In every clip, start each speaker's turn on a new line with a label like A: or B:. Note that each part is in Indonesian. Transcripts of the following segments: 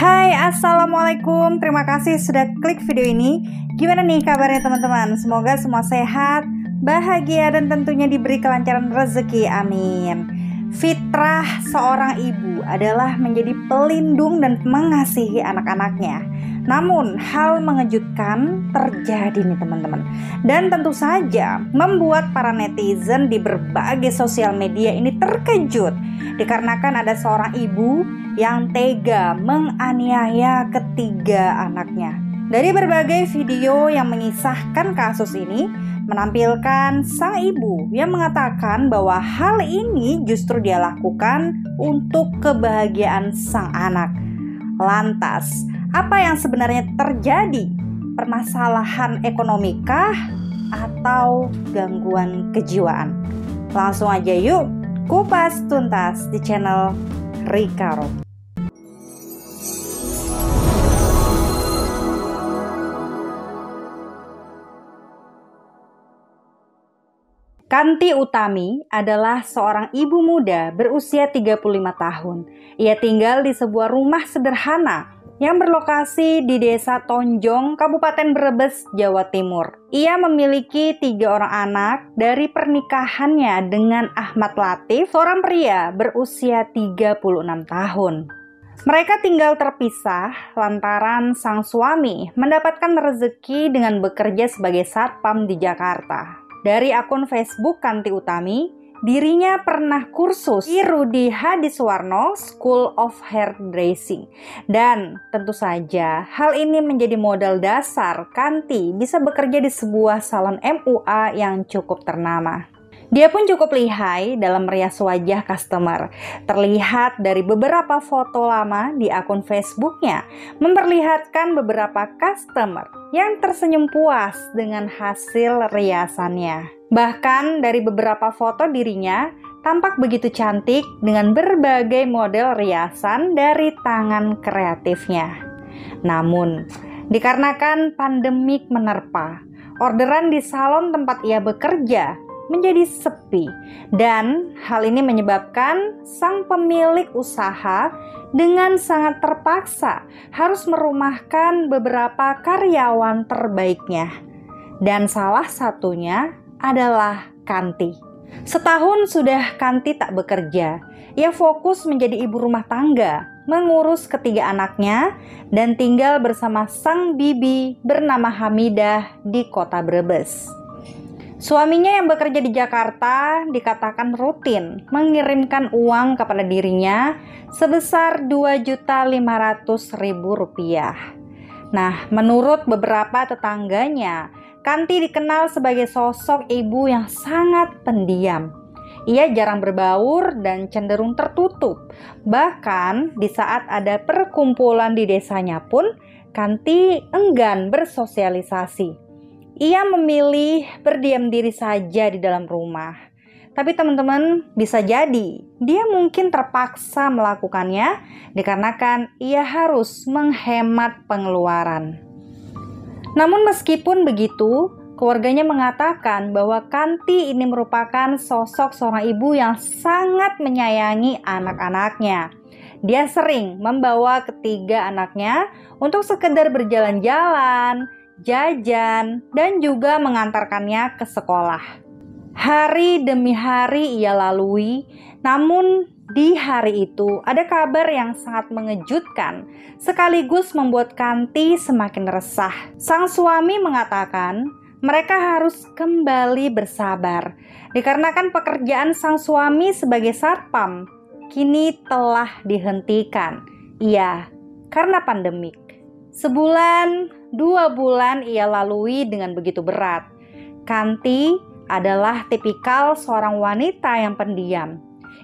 A: Hai, assalamualaikum. Terima kasih sudah klik video ini. Gimana nih kabarnya teman-teman? Semoga semua sehat, bahagia, dan tentunya diberi kelancaran rezeki. Amin. Fitrah seorang ibu adalah menjadi pelindung dan mengasihi anak-anaknya. Namun hal mengejutkan terjadi nih teman-teman. Dan tentu saja membuat para netizen di berbagai sosial media ini terkejut. Dikarenakan ada seorang ibu yang tega menganiaya ketiga anaknya. Dari berbagai video yang mengisahkan kasus ini, menampilkan sang ibu yang mengatakan bahwa hal ini justru dia lakukan untuk kebahagiaan sang anak. Lantas, apa yang sebenarnya terjadi? Permasalahan ekonomikah atau gangguan kejiwaan? Langsung aja yuk kupas tuntas di channel Rika Rob. Kanti Utami adalah seorang ibu muda berusia 35 tahun. Ia tinggal di sebuah rumah sederhana yang berlokasi di Desa Tonjong, Kabupaten Brebes, Jawa Timur. Ia memiliki 3 orang anak dari pernikahannya dengan Ahmad Latif, seorang pria berusia 36 tahun. Mereka tinggal terpisah lantaran sang suami mendapatkan rezeki dengan bekerja sebagai satpam di Jakarta. Dari akun Facebook Kanti Utami, dirinya pernah kursus di Rudi Hadiswarno School of Hairdressing. Dan tentu saja hal ini menjadi modal dasar Kanti bisa bekerja di sebuah salon MUA yang cukup ternama. Dia pun cukup lihai dalam merias wajah customer. Terlihat dari beberapa foto lama di akun Facebooknya memperlihatkan beberapa customer yang tersenyum puas dengan hasil riasannya. Bahkan dari beberapa foto dirinya tampak begitu cantik dengan berbagai model riasan dari tangan kreatifnya. Namun, dikarenakan pandemik menerpa, orderan di salon tempat ia bekerja menjadi sepi, dan hal ini menyebabkan sang pemilik usaha dengan sangat terpaksa harus merumahkan beberapa karyawan terbaiknya, dan salah satunya adalah Kanti. Setahun sudah Kanti tak bekerja. Ia fokus menjadi ibu rumah tangga, mengurus ketiga anaknya, dan tinggal bersama sang bibi bernama Hamidah di kota Brebes. Suaminya yang bekerja di Jakarta dikatakan rutin mengirimkan uang kepada dirinya sebesar Rp2.500.000. Nah, menurut beberapa tetangganya, Kanti dikenal sebagai sosok ibu yang sangat pendiam. Ia jarang berbaur dan cenderung tertutup. Bahkan di saat ada perkumpulan di desanya pun, Kanti enggan bersosialisasi. Ia memilih berdiam diri saja di dalam rumah. Tapi teman-teman, bisa jadi dia mungkin terpaksa melakukannya dikarenakan ia harus menghemat pengeluaran. Namun meskipun begitu, keluarganya mengatakan bahwa Kanti ini merupakan sosok seorang ibu yang sangat menyayangi anak-anaknya. Dia sering membawa ketiga anaknya untuk sekedar berjalan-jalan, jajan, dan juga mengantarkannya ke sekolah. Hari demi hari ia lalui, namun di hari itu ada kabar yang sangat mengejutkan sekaligus membuat Kanti semakin resah. Sang suami mengatakan mereka harus kembali bersabar dikarenakan pekerjaan sang suami sebagai satpam kini telah dihentikan. Iya, karena pandemik. Sebulan, 2 bulan ia lalui dengan begitu berat. Kanti adalah tipikal seorang wanita yang pendiam.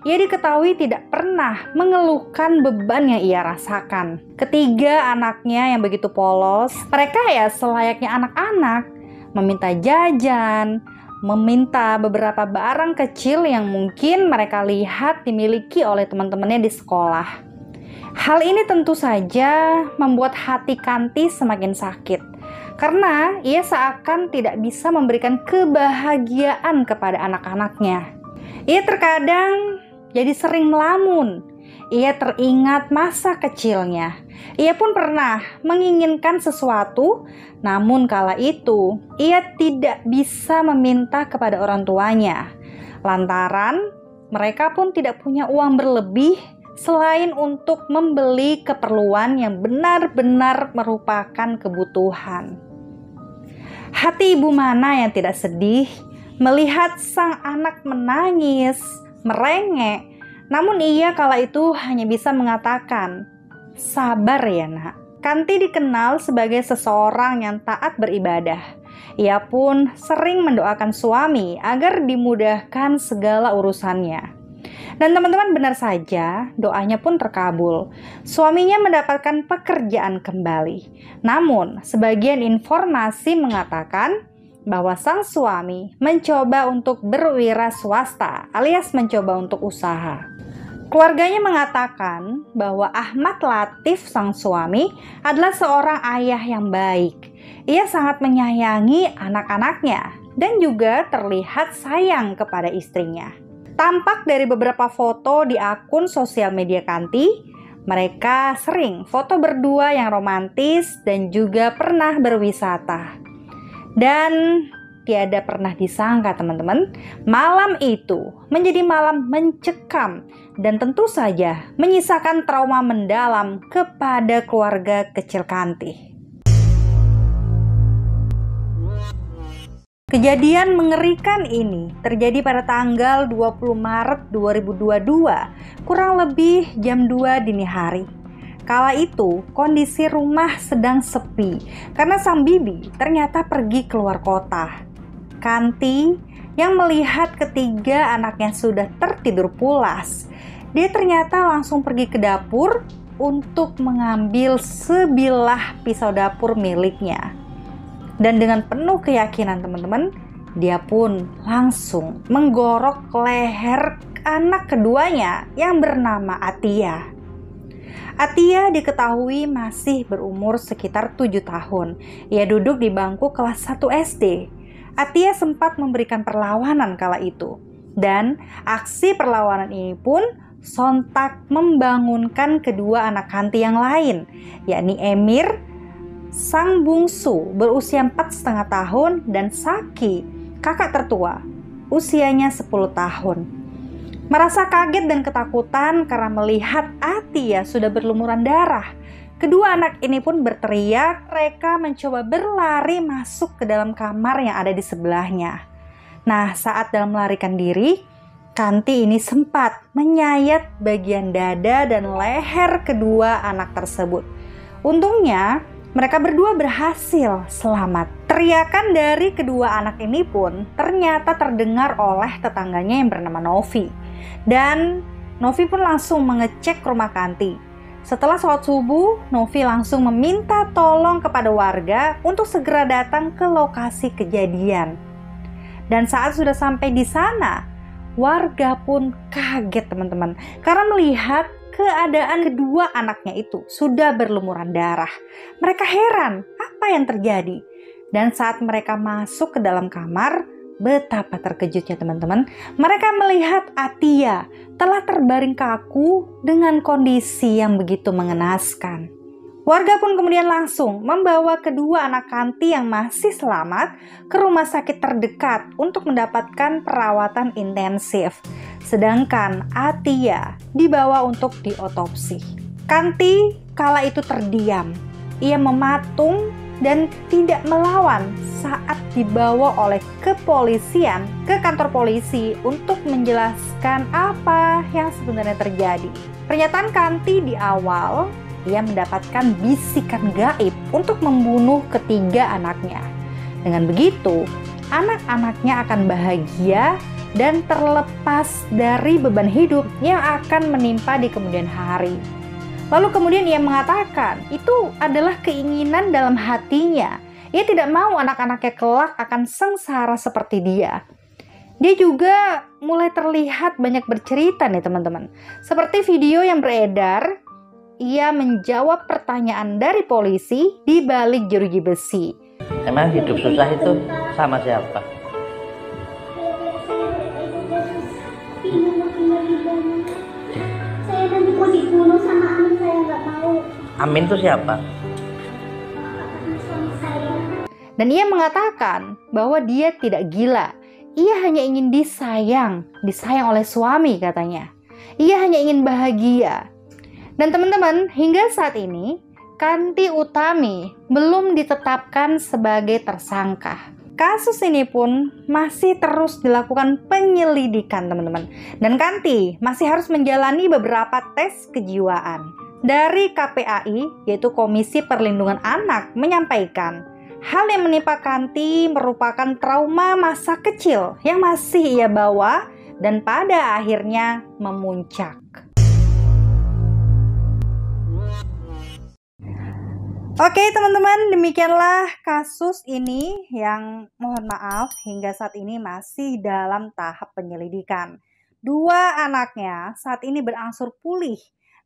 A: Ia diketahui tidak pernah mengeluhkan beban yang ia rasakan. Ketiga anaknya yang begitu polos, mereka ya selayaknya anak-anak, meminta jajan, meminta beberapa barang kecil yang mungkin mereka lihat dimiliki oleh teman-temannya di sekolah. Hal ini tentu saja membuat hati Kanti semakin sakit karena ia seakan tidak bisa memberikan kebahagiaan kepada anak-anaknya. Ia terkadang jadi sering melamun. ia teringat masa kecilnya. Ia pun pernah menginginkan sesuatu, namun kala itu ia tidak bisa meminta kepada orang tuanya. Lantaran mereka pun tidak punya uang berlebih selain untuk membeli keperluan yang benar-benar merupakan kebutuhan. Hati ibu mana yang tidak sedih melihat sang anak menangis, merengek, namun ia kala itu hanya bisa mengatakan, "Sabar ya nak." Kanti dikenal sebagai seseorang yang taat beribadah. Ia pun sering mendoakan suami agar dimudahkan segala urusannya. Dan teman-teman, benar saja doanya pun terkabul. Suaminya mendapatkan pekerjaan kembali. Namun, sebagian informasi mengatakan bahwa sang suami mencoba untuk berwira swasta alias mencoba untuk usaha. Keluarganya mengatakan bahwa Ahmad Latif sang suami adalah seorang ayah yang baik. Ia sangat menyayangi anak-anaknya dan juga terlihat sayang kepada istrinya. Tampak dari beberapa foto di akun sosial media Kanti, mereka sering foto berdua yang romantis dan juga pernah berwisata. Dan tiada pernah disangka teman-teman, malam itu menjadi malam mencekam dan tentu saja menyisakan trauma mendalam kepada keluarga kecil Kanti. Kejadian mengerikan ini terjadi pada tanggal 20 Maret 2022, kurang lebih jam 2 dini hari. Kala itu kondisi rumah sedang sepi karena sang bibi ternyata pergi keluar kota. Kanti yang melihat ketiga anaknya sudah tertidur pulas, dia ternyata langsung pergi ke dapur untuk mengambil sebilah pisau dapur miliknya. Dan dengan penuh keyakinan teman-teman, dia pun langsung menggorok leher anak keduanya yang bernama Atia. Atia diketahui masih berumur sekitar 7 tahun. Ia duduk di bangku kelas 1 SD. Atia sempat memberikan perlawanan kala itu. Dan aksi perlawanan ini pun sontak membangunkan kedua anak Kanti yang lain, yakni Emir, sang bungsu berusia 4,5 tahun, dan Saki, kakak tertua, usianya 10 tahun. Merasa kaget dan ketakutan karena melihat Atia sudah berlumuran darah, kedua anak ini pun berteriak. Mereka mencoba berlari masuk ke dalam kamar yang ada di sebelahnya. Nah, saat dalam melarikan diri, Kanti ini sempat menyayat bagian dada dan leher kedua anak tersebut. Untungnya, mereka berdua berhasil selamat. Teriakan dari kedua anak ini pun ternyata terdengar oleh tetangganya yang bernama Novi. Dan Novi pun langsung mengecek rumah Kanti. Setelah sholat subuh, Novi langsung meminta tolong kepada warga untuk segera datang ke lokasi kejadian. Dan saat sudah sampai di sana, warga pun kaget teman-teman, karena melihat keadaan kedua anaknya itu sudah berlumuran darah. Mereka heran apa yang terjadi. Dan saat mereka masuk ke dalam kamar, betapa terkejutnya teman-teman. Mereka melihat Atia telah terbaring kaku dengan kondisi yang begitu mengenaskan. Warga pun kemudian langsung membawa kedua anak Kanti yang masih selamat ke rumah sakit terdekat untuk mendapatkan perawatan intensif. Sedangkan Atia dibawa untuk diotopsi. Kanti kala itu terdiam. Ia mematung dan tidak melawan saat dibawa oleh kepolisian ke kantor polisi untuk menjelaskan apa yang sebenarnya terjadi. Pernyataan Kanti di awal, ia mendapatkan bisikan gaib untuk membunuh ketiga anaknya. Dengan begitu, anak-anaknya akan bahagia dan terlepas dari beban hidup yang akan menimpa di kemudian hari. Lalu kemudian ia mengatakan itu adalah keinginan dalam hatinya. Ia tidak mau anak-anaknya kelak akan sengsara seperti dia. Dia juga mulai terlihat banyak bercerita nih teman-teman. Seperti video yang beredar, ia menjawab pertanyaan dari polisi di balik jeruji besi.
B: Emang hidup susah itu sama siapa?
C: Saya nanti mau dibunuh sama Amin, saya nggak mau.
B: Amin itu siapa?
C: Suami saya.
A: Dan ia mengatakan bahwa dia tidak gila. Ia hanya ingin disayang oleh suami katanya. Ia hanya ingin bahagia. Dan teman-teman, hingga saat ini Kanti Utami belum ditetapkan sebagai tersangka. Kasus ini pun masih terus dilakukan penyelidikan, teman-teman. Dan Kanti masih harus menjalani beberapa tes kejiwaan. Dari KPAI, yaitu Komisi Perlindungan Anak, menyampaikan hal yang menimpa Kanti merupakan trauma masa kecil yang masih ia bawa dan pada akhirnya memuncak. Oke teman-teman, demikianlah kasus ini yang mohon maaf hingga saat ini masih dalam tahap penyelidikan. Dua anaknya saat ini berangsur pulih,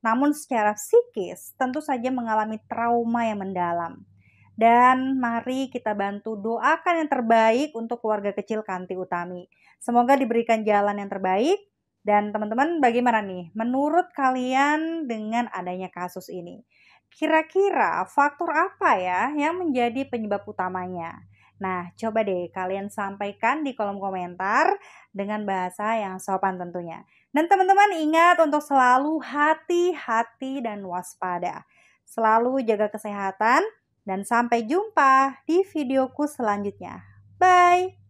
A: namun secara psikis tentu saja mengalami trauma yang mendalam. Dan mari kita bantu doakan yang terbaik untuk keluarga kecil Kanti Utami. Semoga diberikan jalan yang terbaik. Dan teman-teman, bagaimana nih menurut kalian dengan adanya kasus ini? Kira-kira faktor apa ya yang menjadi penyebab utamanya? Nah, coba deh kalian sampaikan di kolom komentar dengan bahasa yang sopan tentunya. Dan teman-teman ingat untuk selalu hati-hati dan waspada. Selalu jaga kesehatan dan sampai jumpa di videoku selanjutnya. Bye!